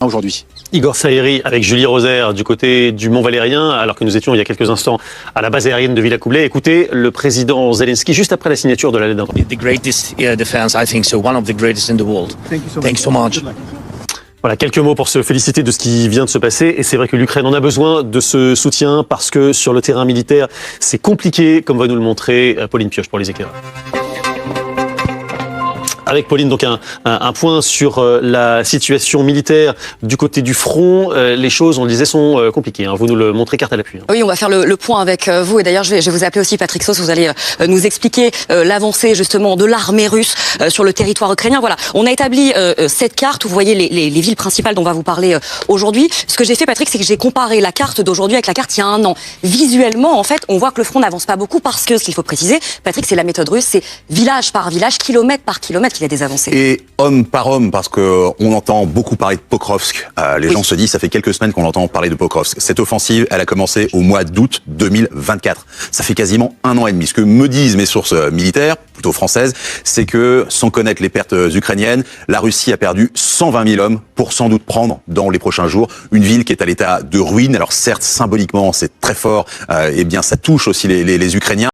aujourd'hui. Igor Saïri avec Julie Rosaire du côté du Mont Valérien, alors que nous étions il y a quelques instants à la base aérienne de Villacoublay. Écoutez le président Zelensky juste après la signature de la lettre d'intention. The greatest defense, I think so, one of the greatest in the world. Thanks so much. Voilà, quelques mots pour se féliciter de ce qui vient de se passer. Et c'est vrai que l'Ukraine en a besoin de ce soutien parce que sur le terrain militaire, c'est compliqué, comme va nous le montrer Pauline Pioche pour les éclaireurs. Avec Pauline, donc un point sur la situation militaire du côté du front. Les choses, on le disait, sont compliquées. Vous nous le montrez carte à l'appui. Oui, on va faire le point avec vous. Et d'ailleurs, je vais vous appeler aussi Patrick Sauce. Vous allez nous expliquer l'avancée justement de l'armée russe sur le territoire ukrainien. Voilà, on a établi cette carte où vous voyez les villes principales dont on va vous parler aujourd'hui. Ce que j'ai fait, Patrick, c'est que j'ai comparé la carte d'aujourd'hui avec la carte il y a un an. Visuellement, en fait, on voit que le front n'avance pas beaucoup parce que, ce qu'il faut préciser, Patrick, c'est la méthode russe, c'est village par village, kilomètre par kilomètre, qu'il y a des avancées. Et homme par homme, parce que on entend beaucoup parler de Pokrovsk. Les gens se disent, ça fait quelques semaines qu'on entend parler de Pokrovsk. Cette offensive, elle a commencé au mois d'août 2024. Ça fait quasiment 1 an et demi. Ce que me disent mes sources militaires, plutôt françaises, c'est que, sans connaître les pertes ukrainiennes, la Russie a perdu 120 000 hommes pour sans doute prendre, dans les prochains jours, une ville qui est à l'état de ruine. Alors certes, symboliquement, c'est très fort, eh bien ça touche aussi les Ukrainiens.